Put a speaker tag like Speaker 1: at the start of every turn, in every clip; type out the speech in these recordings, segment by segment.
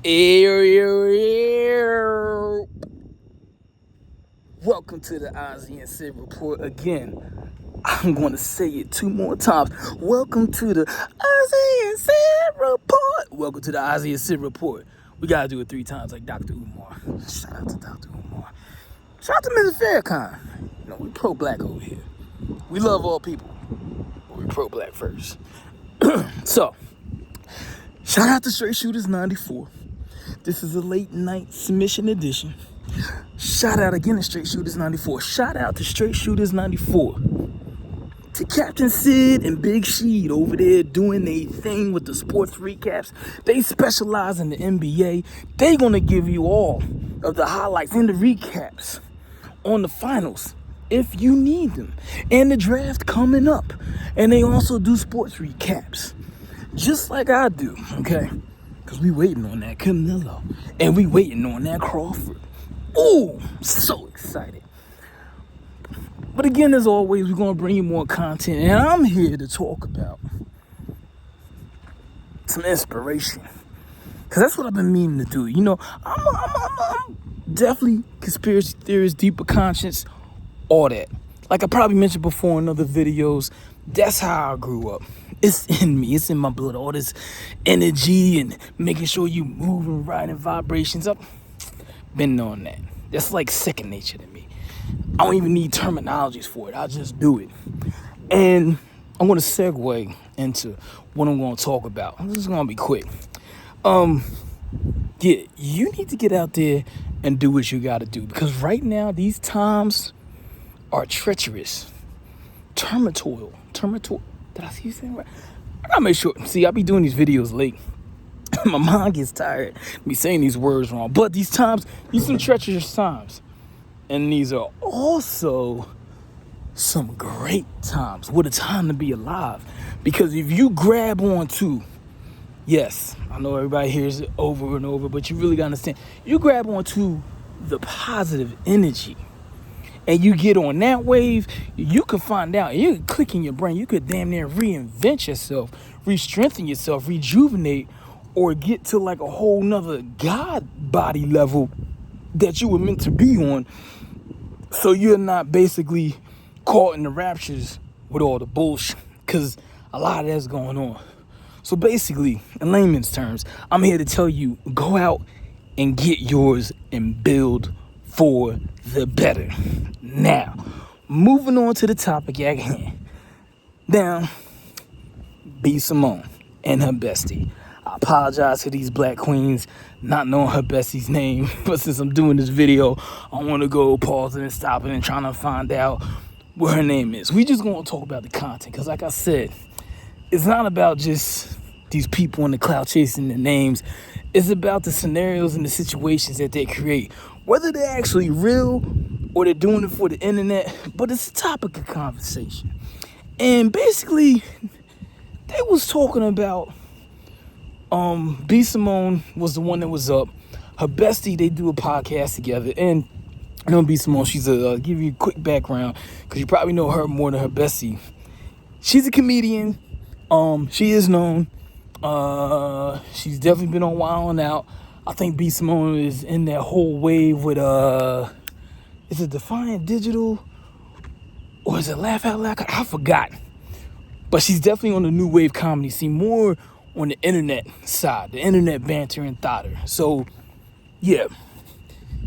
Speaker 1: Ew, ew, ew. Welcome to the Ozzy and Sid Report again. I'm going to say it 2 more times. Welcome to the Ozzy and Sid Report. Welcome to the Ozzy and Sid Report. We got to do it 3 times like Dr. Umar. Shout out to Dr. Umar. Shout out to Mrs. Farrakhan. You know, we pro-black over here. We love all people, but we pro-black first. So, shout out to Straight Shooters 94. This is a late night submission edition. Shout out again to Straight Shooters 94. Shout out to Straight Shooters 94. To Captain Sid and Big Sheed over there doing their thing with the sports recaps. They specialize in the NBA. They gonna give you all of the highlights and the recaps on the finals if you need them. And the draft coming up. And they also do sports recaps. Just like I do, okay? Because we waiting on that Canelo. And we waiting on that Crawford. Ooh, so excited. But again, as always, we're going to bring you more content. And I'm here to talk about some inspiration. Because that's what I've been meaning to do. You know, I'm definitely conspiracy theorist, deeper conscience, all that. Like I probably mentioned before in other videos, that's how I grew up. It's in me. It's in my blood. All this energy and making sure you move and riding vibrations up. Been on that. That's like second nature to me. I don't even need terminologies for it. I just do it. And I'm going to segue into what I'm going to talk about. This is going to be quick. Yeah, you need to get out there and do what you got to do. Because right now, these times are treacherous. Termitorial. Did I see you saying right? I gotta make sure. See, I be doing these videos late. My mind gets tired of me saying these words wrong. But these times, these some treacherous times. And these are also some great times. What a time to be alive. Because if you grab on to, yes, I know everybody hears it over and over, but you really gotta understand. You grab on to the positive energy. And you get on that wave, you can find out, you can click in your brain, you could damn near reinvent yourself, re-strengthen yourself, rejuvenate, or get to like a whole nother God body level that you were meant to be on. So you're not basically caught in the raptures with all the bullshit, because a lot of that's going on. So basically, in layman's terms, I'm here to tell you, go out and get yours and build for the better. Now, moving on to the topic at hand. Now, B. Simone and her bestie. I apologize to these black queens not knowing her bestie's name, but since I'm doing this video, I want to go pausing and stopping and trying to find out what her name is. We just going to talk about the content, because like I said, it's not about just these people in the cloud chasing the names. It's about the scenarios and the situations that they create, whether they're actually real or they're doing it for the internet, but it's a topic of conversation. And basically, they was talking about B. Simone was the one that was up. Her bestie, they do a podcast together. And I know B. Simone, she's give you a quick background, because you probably know her more than her bestie. She's a comedian. She is known. She's definitely been on Wild 'N Out. I think B. Simone is in that whole wave with is it Defiant Digital or is it Laugh Out Loud? I forgot. But she's definitely on the new wave comedy scene, more on the internet side, the internet banter and thotter. So yeah,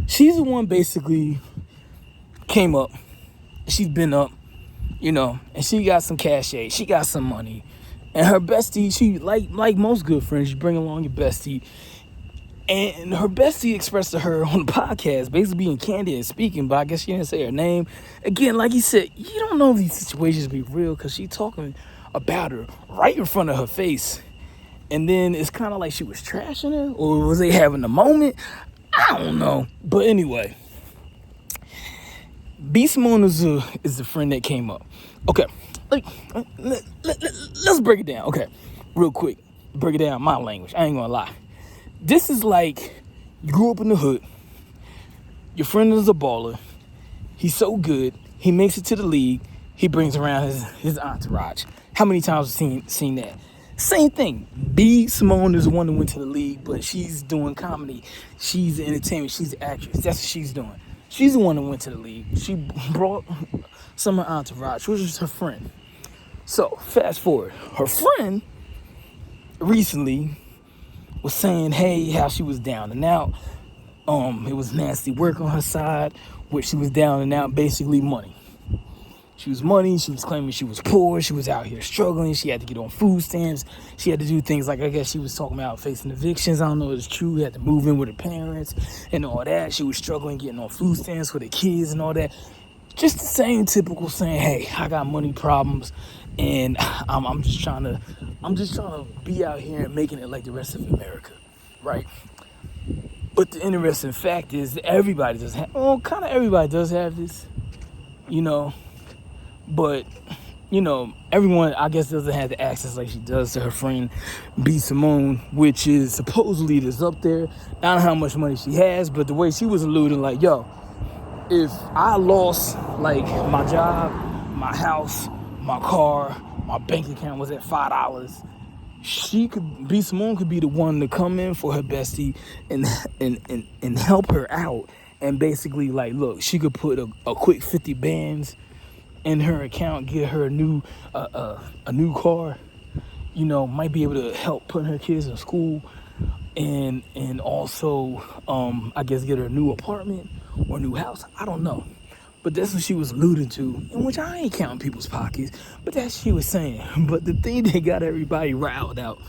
Speaker 1: she's the one basically came up. She's been up, you know, and she got some cachet. She got some money. And her bestie, she like most good friends, you bring along your bestie. And her bestie expressed to her on the podcast, basically being candid and speaking, but I guess she didn't say her name. Again, like he said, you don't know if these situations be real, because she talking about her right in front of her face. And then it's kind of like she was trashing her, or was they having a moment? I don't know. But anyway, B. Simone is the friend that came up. Okay, let's break it down. Okay, real quick, break it down my language. I ain't gonna lie. This is like you grew up in the hood. Your friend is a baller. He's so good. He makes it to the league. He brings around his entourage. How many times have you seen that? Same thing. B. Simone is the one that went to the league, but she's doing comedy. She's entertainment. She's an actress. That's what she's doing. She's the one that went to the league. She brought some of her entourage, which is her friend. So, fast forward. Her friend recently was saying, hey, how she was down and out. It was nasty work on her side, where she was down and out, basically money. She was money. She was claiming she was poor. She was out here struggling. She had to get on food stamps. She had to do things like, I guess she was talking about facing evictions. I don't know if it's true. Had to move in with her parents and all that. She was struggling getting on food stamps with her kids and all that. Just the same typical saying, hey, I got money problems and I'm just trying to be out here and making it like the rest of America, right? But the interesting fact is that everybody does have, kind of everybody does have this, you know, but, everyone, I guess, doesn't have the access like she does to her friend B. Simone, which is supposedly this up there. I don't know how much money she has, but the way she was alluding, like, yo, if I lost, like, my job, my house, my car, my bank account was at $5, B. Simone could be the one to come in for her bestie and help her out. And basically, like, look, she could put a quick 50 bands in her account, get her a new car, might be able to help put her kids in school, and also I guess get her a new apartment or a new house. I don't know, but that's what she was alluding to, in which I ain't counting people's pockets, but that's what she was saying. But the thing that got everybody riled up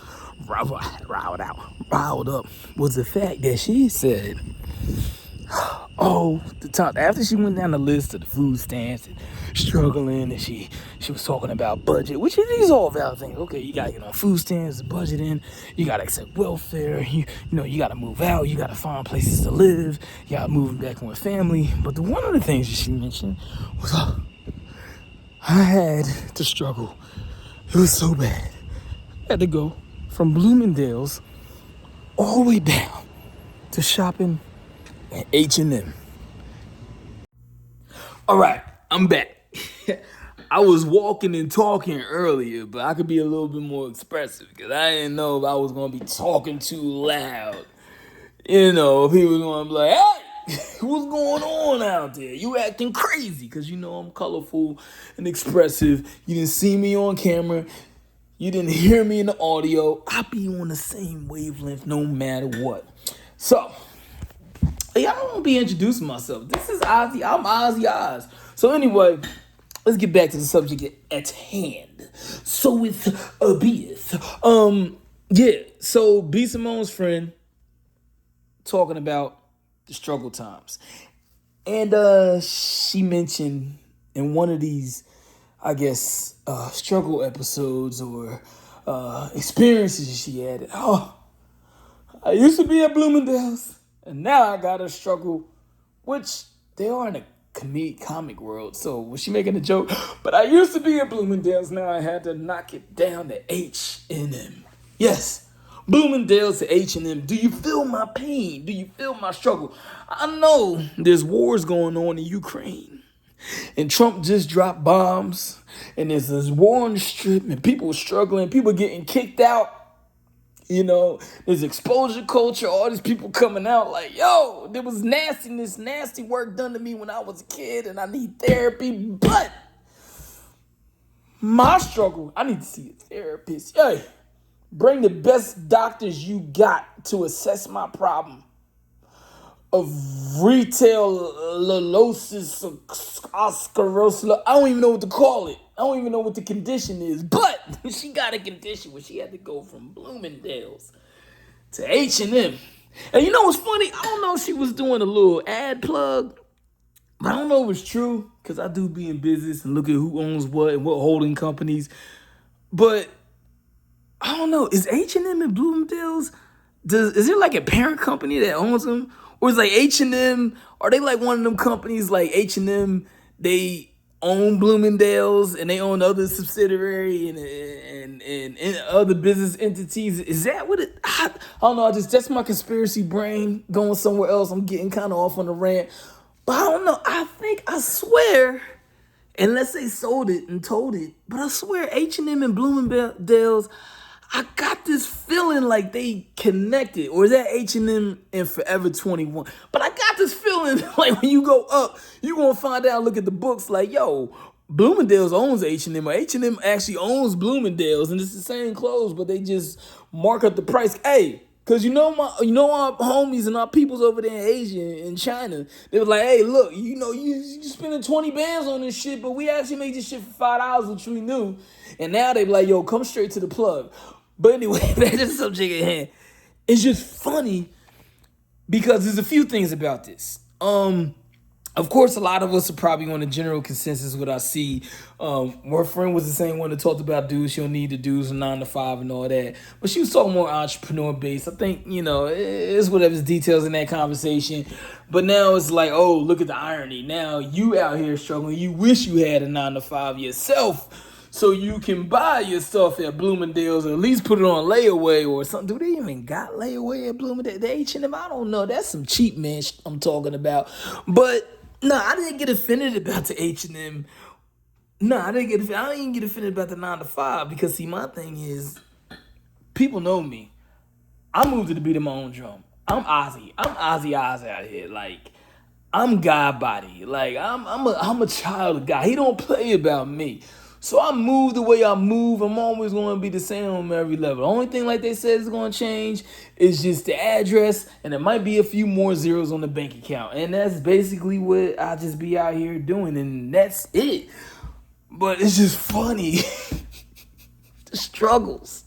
Speaker 1: was the fact that she said, the time after she went down the list of the food stamps and struggling, and she was talking about budget, which these all valid things. Okay, you gotta get on food stamps, budgeting, you gotta accept welfare, you gotta move out, you gotta find places to live, you gotta move back with family. But one of the things that she mentioned was, I had to struggle. It was so bad. I had to go from Bloomingdale's all the way down to shopping at H&M. All right, I'm back. I was walking and talking earlier, but I could be a little bit more expressive because I didn't know if I was going to be talking too loud. People going to be like, hey, what's going on out there? You acting crazy because I'm colorful and expressive. You didn't see me on camera. You didn't hear me in the audio. I be on the same wavelength no matter what. So, I don't want to be introducing myself. This is Ozzy. I'm Ozzy Oz. So anyway, let's get back to the subject at hand. So with Beeth. So B. Simone's friend talking about the struggle times. And she mentioned in one of these, I guess, struggle episodes or experiences she had. I used to be at Bloomingdale's. And now I gotta struggle, which they are in a comic world. So was she making a joke? But I used to be at Bloomingdale's. Now I had to knock it down to H&M. Yes, Bloomingdale's to H&M. Do you feel my pain? Do you feel my struggle? I know there's wars going on in Ukraine. And Trump just dropped bombs. And there's this war on the strip. And people are struggling. People getting kicked out. There's exposure culture, all these people coming out like, yo, there was nasty work done to me when I was a kid and I need therapy. But my struggle, I need to see a therapist. Hey, bring the best doctors you got to assess my problem of retail lolosis, oscarosis. I don't even know what to call it. I don't even know what the condition is, but she got a condition where she had to go from Bloomingdale's to H&M. And you know what's funny? I don't know if she was doing a little ad plug, but I don't know if it's true, because I do be in business and look at who owns what and what holding companies. But I don't know. Is H&M and Bloomingdale's, is there like a parent company that owns them? Or is like H&M, are they like one of them companies like H&M, they own Bloomingdale's and they own other subsidiary and other business entities? Is that what it, I don't know, that's my conspiracy brain going somewhere else. I'm getting kind of off on the rant. But I don't know, I swear, unless they sold it and told it, but I swear H&M and Bloomingdale's, I got this feeling like they connected, or is that H&M and Forever 21? But I got this feeling like when you go up, you gonna find out. Look at the books, like yo, Bloomingdale's owns H&M, or H&M actually owns Bloomingdale's, and it's the same clothes, but they just mark up the price. Hey, cause our homies and our peoples over there in Asia and China, they were like, hey, look, you spending 20 bands on this shit, but we actually made this shit for $5, which we knew. And now they be like, yo, come straight to the plug. But anyway, that's just the subject at hand. It's just funny because there's a few things about this. Of course, a lot of us are probably on a general consensus what I see. My friend was the same one that talked about dudes. She don't need to do some 9 to 5 and all that. But she was talking more entrepreneur based. I think, it's whatever's details in that conversation. But now it's like, oh, look at the irony. Now you out here struggling. You wish you had a 9 to 5 yourself so you can buy your stuff at Bloomingdale's or at least put it on layaway or something. Do they even got layaway at Bloomingdale's? The H&M, I don't know. That's some cheap man I'm talking about. But no, I didn't get offended about the H&M. No, I didn't get offended about the 9 to 5 because see, my thing is, people know me. I moved to the beat of my own drum. I'm Ozzy. I'm Ozzy Oz out here. Like, I'm God body. Like, I'm a child of God. He don't play about me. So I move the way I move. I'm always going to be the same on every level. The only thing, like they said, is going to change is just the address, and it might be a few more zeros on the bank account. And that's basically what I just be out here doing, and that's it. But it's just funny. The struggles.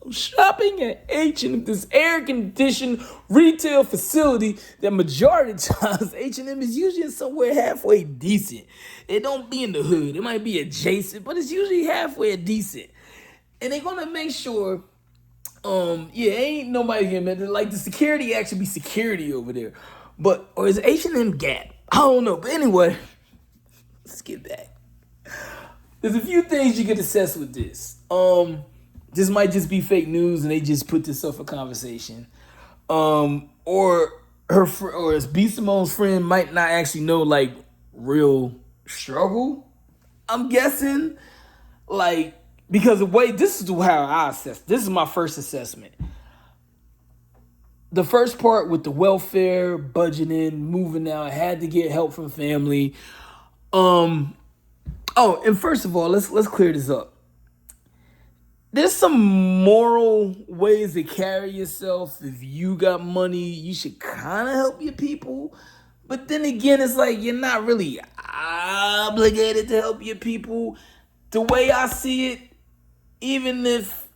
Speaker 1: I'm shopping at H&M, this air-conditioned retail facility that majority of times H&M is usually somewhere halfway decent. It don't be in the hood. It might be adjacent, but it's usually halfway decent. And they're going to make sure, ain't nobody here, like the security actually be security over there. Or is H&M Gap? I don't know. But anyway, let's get back. There's a few things you can assess with this. This might just be fake news and they just put this up for conversation. Or B. Simone's friend might not actually know like real struggle. I'm guessing, like, because this is how I assess. This is my first assessment. The first part with the welfare, budgeting, moving out, had to get help from family. And first of all, let's clear this up. There's some moral ways to carry yourself. If you got money, you should kind of help your people. But then again, it's like you're not really obligated to help your people. The way I see it, even if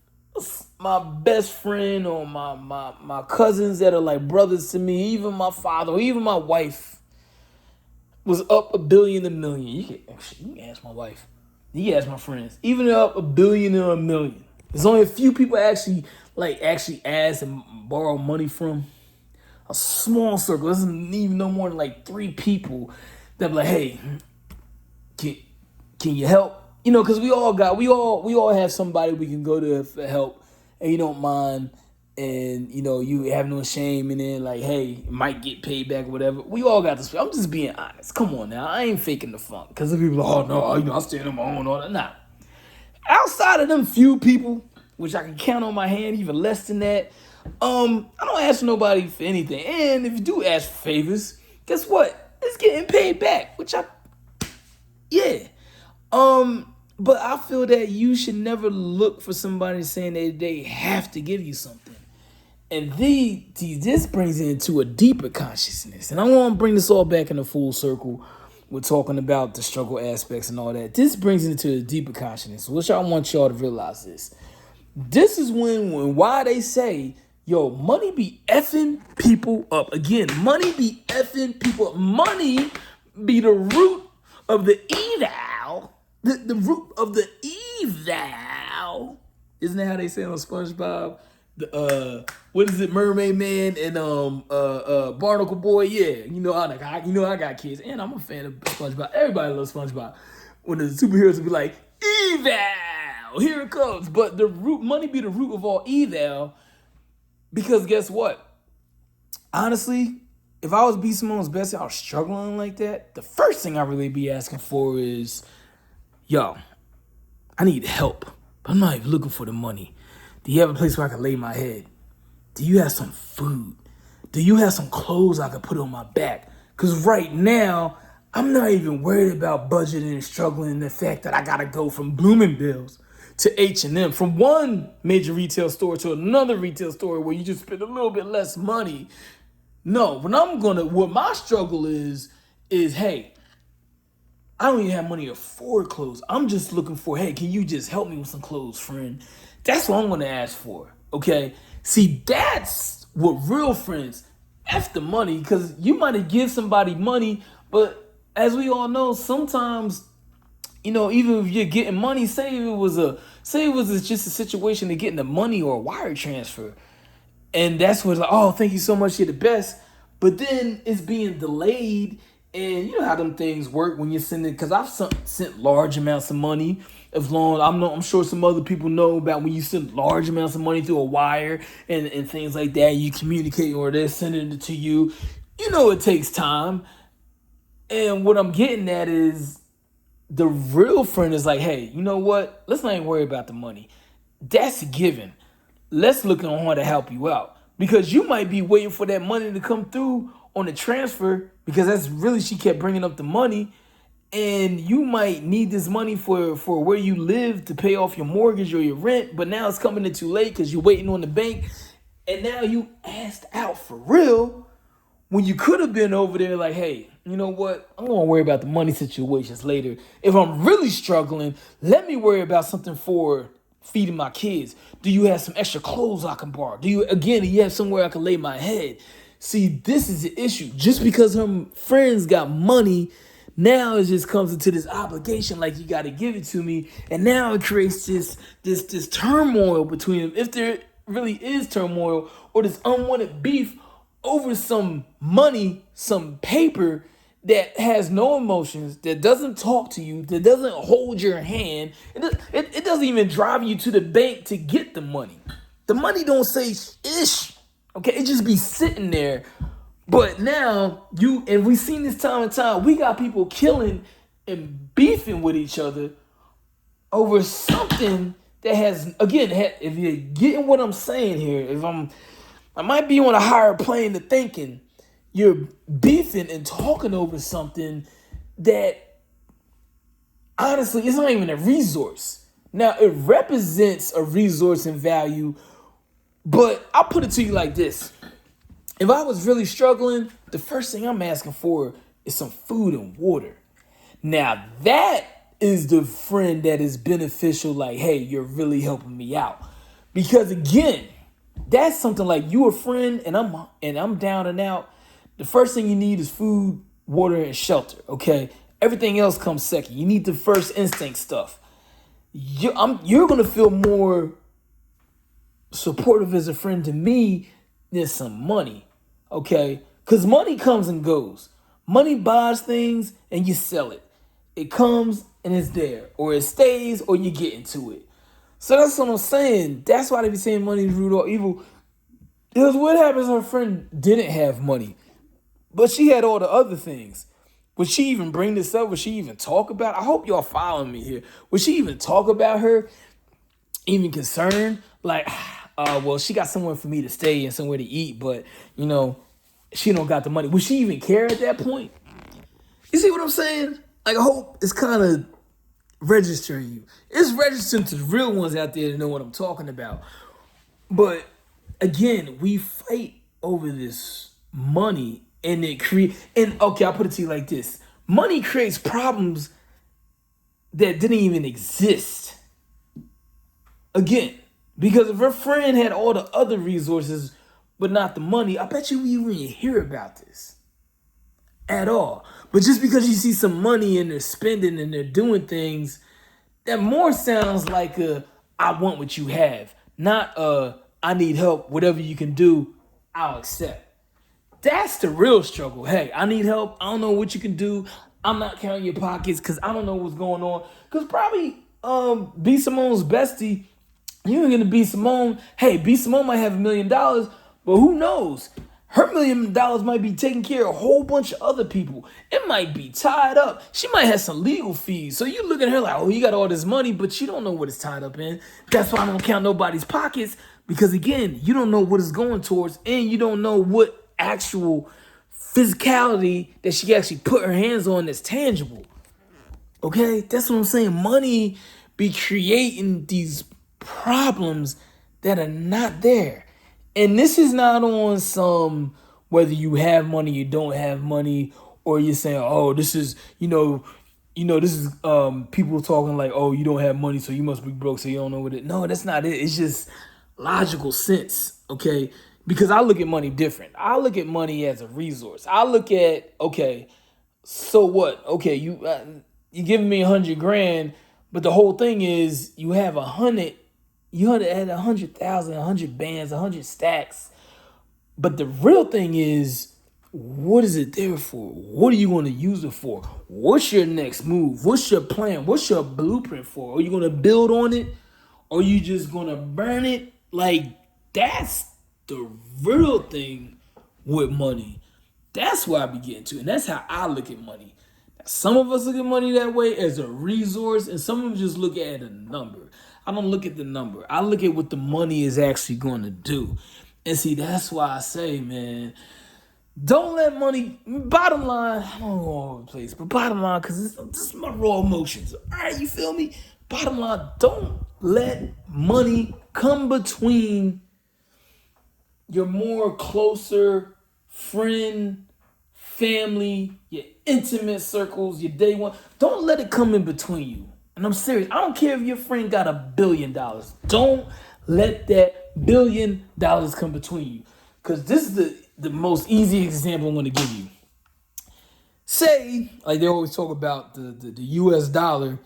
Speaker 1: my best friend or my cousins that are like brothers to me, even my father or even my wife was up $1 billion, $1 million. You can ask my wife. You can ask my friends. Even up $1 billion or $1 million. There's only a few people actually ask and borrow money from. A small circle. There's even no more than like 3 people that be like, hey, can you help? Because we all have somebody we can go to for help, and you don't mind, and you have no shame in it. Like, hey, might get paid back or whatever. We all got this. I'm just being honest. Come on now, I ain't faking the funk. Because if people are like, oh no, I stand on my own. All that. Nah. Outside of them few people, which I can count on my hand, even less than that, I don't ask nobody for anything. And if you do ask for favors, guess what? It's getting paid back, yeah. But I feel that you should never look for somebody saying that they have to give you something. And this brings it into a deeper consciousness. And I want to bring this all back in a full circle. We're talking about the struggle aspects and all that. This brings it into a deeper consciousness, which I want y'all to realize this. This is why they say, yo, money be effing people up. Again, money be effing people up. Money be the root of the evil. The root of the evil. Isn't that how they say it on SpongeBob? What is it, Mermaid Man and Barnacle Boy? Yeah, I got kids, and I'm a fan of SpongeBob. Everybody loves SpongeBob. When the superheroes will be like, evil, here it comes. But money be the root of all evil, because guess what? Honestly, if I was B. Simone's bestie, I was struggling like that, the first thing I really be asking for is, yo, I need help. But I'm not even looking for the money. Do you have a place where I can lay my head? Do you have some food? Do you have some clothes I can put on my back? Because right now, I'm not even worried about budgeting and struggling and the fact that I got to go from Bloomingdale's to H&M, from one major retail store to another retail store where you just spend a little bit less money. No, what my struggle is, hey, I don't even have money to afford clothes. I'm just looking for, hey, can you just help me with some clothes, friend? That's what I'm going to ask for, okay? See, that's what real friends, F the money, because you might have give somebody money, but as we all know, sometimes, even if you're getting money, say it was just a situation of getting the money or a wire transfer. And that's what's like, oh, thank you so much, you're the best. But then it's being delayed. And you know how them things work when you're sending, because I've sent large amounts of money. I'm sure some other people know about when you send large amounts of money through a wire and things like that. You communicate or they're sending it to you. It takes time. And what I'm getting at is the real friend is like, hey, you know what? Let's not even worry about the money. That's a given. Let's look on how to help you out. Because you might be waiting for that money to come through on the transfer, because that's really, she kept bringing up the money, and you might need this money for where you live to pay off your mortgage or your rent, but now it's coming in too late because you're waiting on the bank, and now you asked out for real when you could have been over there like, hey, you know what? I'm going to worry about the money situations later. If I'm really struggling, let me worry about something for feeding my kids. Do you have some extra clothes I can borrow? Do you have somewhere I can lay my head? See, this is the issue. Just because her friends got money, now it just comes into this obligation, like you got to give it to me, and now it creates this turmoil between them. If there really is turmoil or this unwanted beef over some money, some paper that has no emotions, that doesn't talk to you, that doesn't hold your hand, it doesn't even drive you to the bank to get the money. The money don't say ish. Okay, it just be sitting there. But now, we've seen this time and time, we got people killing and beefing with each other over something that has, again, if you're getting what I'm saying here, I might be on a higher plane of thinking, you're beefing and talking over something that, honestly, it's not even a resource. Now, it represents a resource and value, but I'll put it to you like this. If I was really struggling, the first thing I'm asking for is some food and water. Now, that is the friend that is beneficial, like, hey, you're really helping me out. Because, again, that's something like you a friend and I'm down and out. The first thing you need is food, water, and shelter, okay? Everything else comes second. You need the first instinct stuff. You're going to feel more supportive as a friend to me than some money, okay? Because money comes and goes. Money buys things and you sell it. It comes and it's there. Or it stays or you get into it. So that's what I'm saying. That's why they be saying money is root or evil. Because what happens if her friend didn't have money, but she had all the other things? Would she even bring this up? Would she even talk about it? I hope y'all following me here. Would she even talk about her? Even concerned? Like, well, she got somewhere for me to stay and somewhere to eat, but, she don't got the money. Would she even care at that point? You see what I'm saying? Like, I hope it's kind of registering you. It's registering to the real ones out there to know what I'm talking about. But, again, we fight over this money, and okay, I'll put it to you like this. Money creates problems that didn't even exist. Again, because if her friend had all the other resources but not the money, I bet you we wouldn't hear about this at all. But just because you see some money and they're spending and they're doing things, that more sounds like I want what you have, not I need help, whatever you can do, I'll accept. That's the real struggle. Hey, I need help. I don't know what you can do. I'm not counting your pockets because I don't know what's going on. Because probably B. Simone's bestie, you ain't gonna B. Simone. Hey, B. Simone might have $1 million, but who knows? Her $1 million might be taking care of a whole bunch of other people. It might be tied up. She might have some legal fees. So you look at her like, oh, you got all this money, but you don't know what it's tied up in. That's why I don't count nobody's pockets. Because again, you don't know what it's going towards, and you don't know what actual physicality that she actually put her hands on that's tangible. Okay? That's what I'm saying. Money be creating these problems that are not there. And this is not on some whether you have money, you don't have money, or you're saying, oh, this is, this is people talking like, oh, you don't have money, so you must be broke, so you don't know what it. No, that's not it. It's just logical sense, okay? Because I look at money different. I look at money as a resource. I look at, okay, so what? Okay, you giving me 100 grand, but the whole thing is you have 100. You had 100,000, 100 bands, 100 stacks. But the real thing is, what is it there for? What are you going to use it for? What's your next move? What's your plan? What's your blueprint for? Are you going to build on it? Or are you just going to burn it? Like, that's the real thing with money. That's what I be getting to. And that's how I look at money. Some of us look at money that way as a resource, and some of them just look at a number. I don't look at the number. I look at what the money is actually going to do. And see, that's why I say, man, don't let money, bottom line, I don't go all over the place, but bottom line, because this is my raw emotions. All right, you feel me? Bottom line, don't let money come between your more closer friend, family, your intimate circles, your day one. Don't let it come in between you. And I'm serious. I don't care if your friend got $1 billion. Don't let that $1 billion come between you. Because this is the most easy example I'm going to give you. Say, like they always talk about the US dollar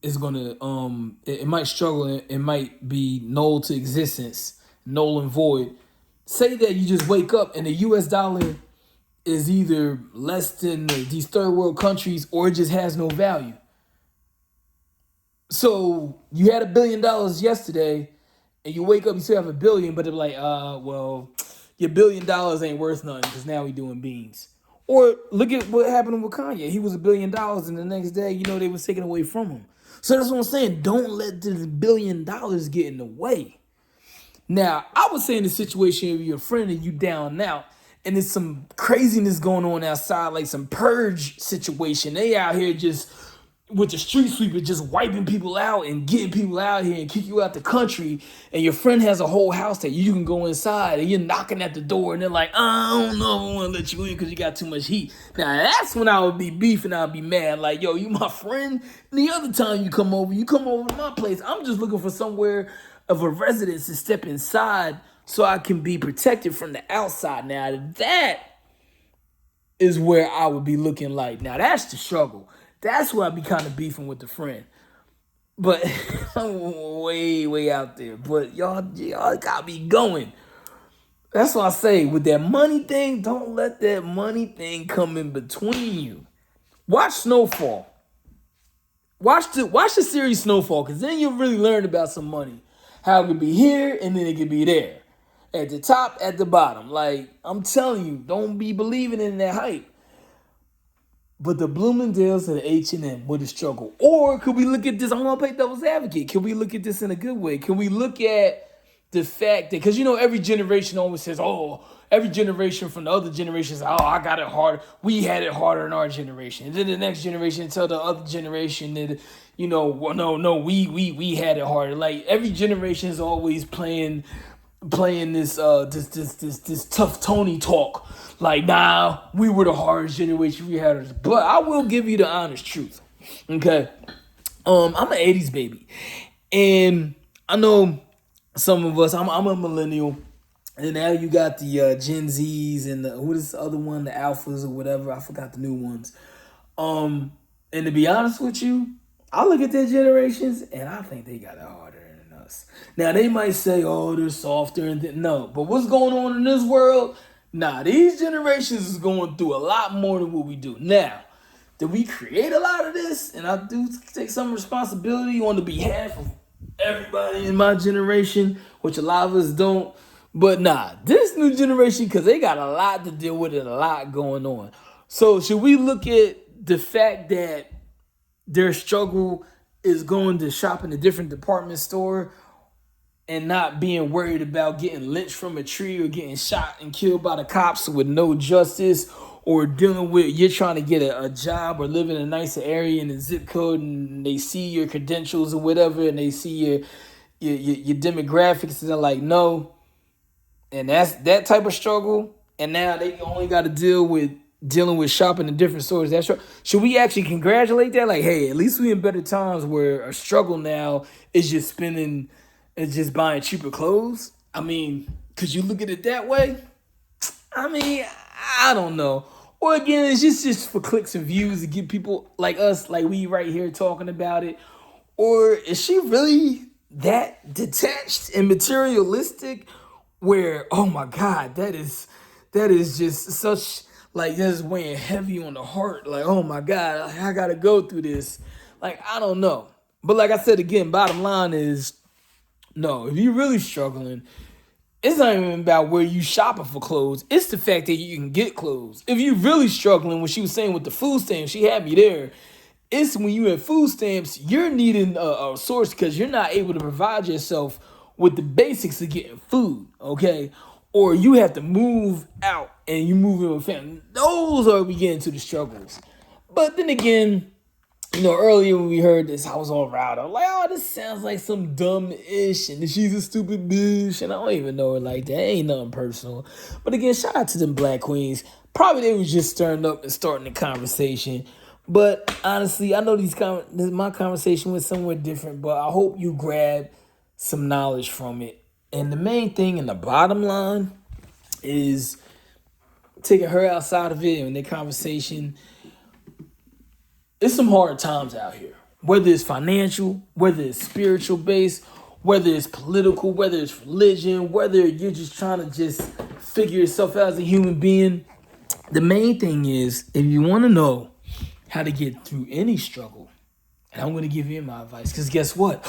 Speaker 1: is going to, it might struggle. It might be null to existence, null and void. Say that you just wake up and the US dollar is either less than these third world countries or it just has no value. So you had $1 billion yesterday and you wake up, you still have $1 billion, but they're like, well, your $1 billion ain't worth nothing because now we doing beans. Or look at what happened with Kanye. He was $1 billion and the next day, they was taken away from him. So that's what I'm saying. Don't let the $1 billion get in the way. Now, I would say in the situation of your friend and you down and out, and there's some craziness going on outside, like some purge situation. They out here just with the street sweeper just wiping people out and getting people out here and kick you out the country, and your friend has a whole house that you can go inside and you're knocking at the door and they're like, I don't know if I want to let you in because you got too much heat. Now that's when I would be beefing. I'd be mad like, yo, you my friend. And the other time you come over to my place. I'm just looking for somewhere of a residence to step inside so I can be protected from the outside. Now that is where I would be looking like, now that's the struggle. That's where I'd be kind of beefing with the friend. But I'm way out there. But y'all got me going. That's why I say with that money thing, don't let that money thing come in between you. Watch Snowfall. Watch the series Snowfall, because then you'll really learn about some money. How it can be here and then it can be there. At the top, at the bottom. Like, I'm telling you, don't be believing in that hype. But the Bloomingdale's and the H&M with the struggle. Or could we look at this? I'm going to play devil's advocate. Can we look at this in a good way? Can we look at the fact that, because every generation always says, oh, every generation from the other generations, oh, I got it hard. We had it harder in our generation. And then the next generation tell the other generation that, well, no, we had it harder. Like every generation is always playing this tough Tony talk. Like, nah, we were the hardest generation. We had it. But I will give you the honest truth. Okay. I'm an 80s baby. And I know some of us, I'm a millennial. And now you got the Gen Zs and what is the other one? The Alphas or whatever. I forgot the new ones. And to be honest with you, I look at their generations and I think they got it harder than us. Now, they might say, oh, they're softer. No, but what's going on in this world? Nah, these generations is going through a lot more than what we do. Now, did we create a lot of this? And I do take some responsibility on the behalf of everybody in my generation, which a lot of us don't. But nah, this new generation, because they got a lot to deal with and a lot going on. So should we look at the fact that their struggle is going to shop in a different department store and not being worried about getting lynched from a tree or getting shot and killed by the cops with no justice, or dealing with you're trying to get a job or live in a nicer area in a zip code and they see your credentials or whatever and they see your demographics and they're like, no. And that's that type of struggle. And now they only got to dealing with shopping in different stores. Should we actually congratulate that? Like, hey, at least we in better times where a struggle now is just spending, is just buying cheaper clothes. I mean, could you look at it that way? I mean, I don't know. Or again, it's just for clicks and views to get people like us, like we right here talking about it. Or is she really that detached and materialistic where, oh my God, that is just such, like, that's weighing heavy on the heart. Like, oh my God, I gotta go through this. Like, I don't know. But like I said again, bottom line is no, if you're really struggling, it's not even about where you shopping for clothes. It's the fact that you can get clothes. If you're really struggling, what she was saying with the food stamps, she had me there. It's when you in food stamps, you're needing a source because you're not able to provide yourself with the basics of getting food, okay? Or you have to move out and you move in with family. Those are beginning to the struggles. But then again, earlier when we heard this, I was all riled. I'm like, oh, this sounds like some dumb ish, and she's a stupid bitch, and I don't even know her like that. Ain't nothing personal. But again, shout out to them black queens. Probably they was just stirring up and starting the conversation. But honestly, I know my conversation was somewhere different, but I hope you grab some knowledge from it. And the main thing and the bottom line is taking her outside of it and the conversation. It's some hard times out here, whether it's financial, whether it's spiritual based, whether it's political, whether it's religion, whether you're just trying to just figure yourself out as a human being. The main thing is, if you want to know how to get through any struggle, and I'm going to give you my advice, because guess what?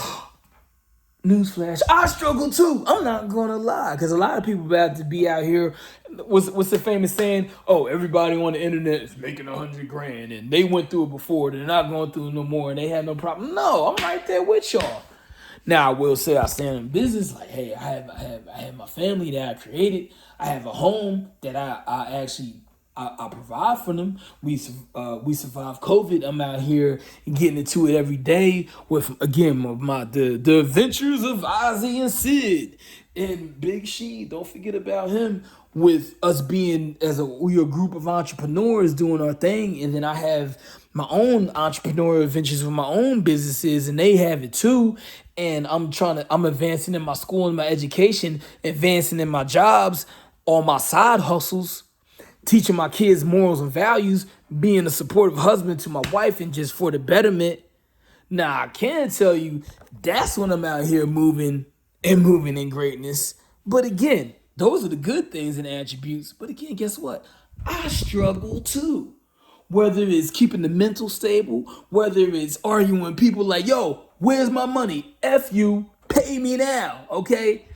Speaker 1: Newsflash, I struggle too. I'm not gonna lie, because a lot of people about to be out here. What's the famous saying? Oh, everybody on the internet is making 100 grand, and they went through it before. They're not going through it no more, and they had no problem. No, I'm right there with y'all. Now I will say I stand in business. Like, hey, I have my family that I created. I have a home that I actually I provide for them. We survived COVID. I'm out here getting into it every day with again the adventures of Ozzy and Sid and Big She. Don't forget about him. With us being we a group of entrepreneurs doing our thing, and then I have my own entrepreneurial ventures with my own businesses, and they have it too. And I'm advancing in my school and my education, advancing in my jobs, all my side hustles, teaching my kids morals and values, being a supportive husband to my wife, and just for the betterment. Now, I can tell you that's when I'm out here moving in greatness. But again, those are the good things and attributes. But again, guess what? I struggle too. Whether it's keeping the mental stable, whether it's arguing with people like, yo, where's my money? F you, pay me now, okay?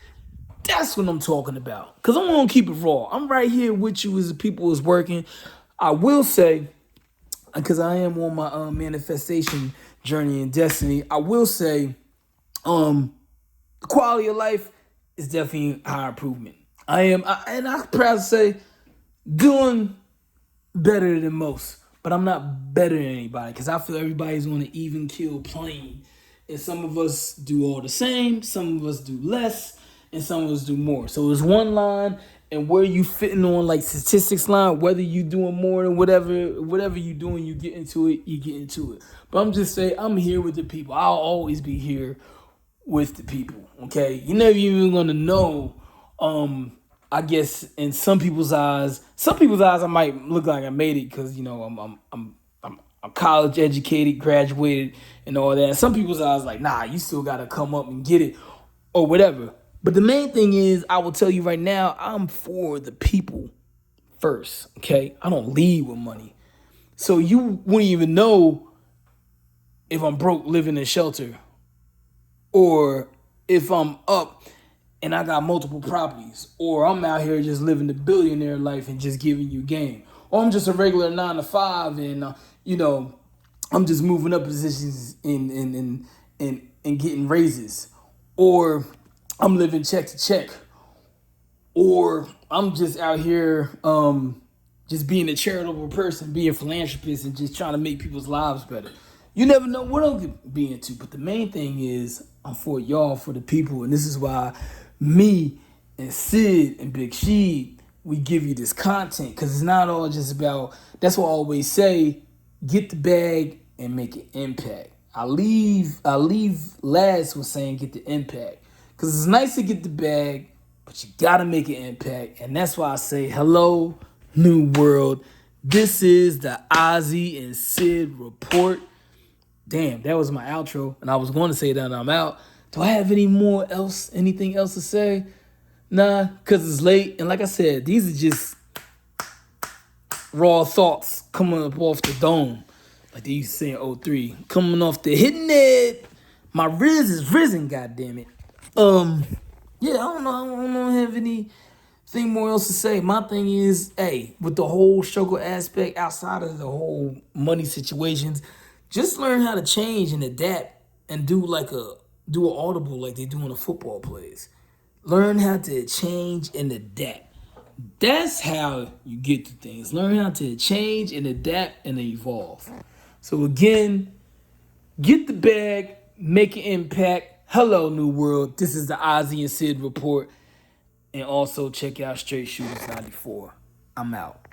Speaker 1: That's what I'm talking about. Because I'm going to keep it raw. I'm right here with you as the people is working. I will say, because I am on my manifestation journey and destiny, I will say the quality of life is definitely high improvement. I'm proud to say, doing better than most. But I'm not better than anybody, because I feel everybody's on an even keel plane. And some of us do all the same, some of us do less, and some of us do more. So it's one line, and where you fitting on like statistics line, whether you doing more than whatever you doing, you get into it. But I'm just saying, I'm here with the people. I'll always be here with the people. Okay, you're never even gonna know. I guess in some people's eyes, I might look like I made it because I'm college educated, graduated, and all that. And some people's eyes like, nah, you still gotta come up and get it, or whatever. But the main thing is, I will tell you right now, I'm for the people first. Okay, I don't lead with money, so you wouldn't even know if I'm broke, living in shelter, or if I'm up and I got multiple properties, or I'm out here just living the billionaire life and just giving you game, or I'm just a regular 9 to 5 and I'm just moving up positions and getting raises, or I'm living check to check, or I'm just out here just being a charitable person, being a philanthropist, and just trying to make people's lives better. You never know what I'm gonna be into, but the main thing is I'm for y'all, for the people, and this is why me and Sid and Big Sheed, we give you this content, because it's not all just about. That's what I always say: get the bag and make an impact. I leave last with saying get the impact, because it's nice to get the bag, but you gotta make an impact, and that's why I say hello, new world. This is the Ozzy and Sid report. Damn, that was my outro, and I was going to say that I'm out. Do I have anything else to say? Nah, because it's late, and like I said, these are just raw thoughts coming up off the dome, like they used to say in '03, coming off the hitting it. My Riz is risen, goddammit. Yeah, I don't have anything more else to say. My thing is, hey, with the whole struggle aspect outside of the whole money situations, just learn how to change and adapt and do an audible like they do in the football plays. Learn how to change and adapt. That's how you get to things. Learn how to change and adapt and evolve. So again, get the bag, make an impact. Hello, new world. This is the Ozzy and Sid report. And also check out Straight Shooters 94. I'm out.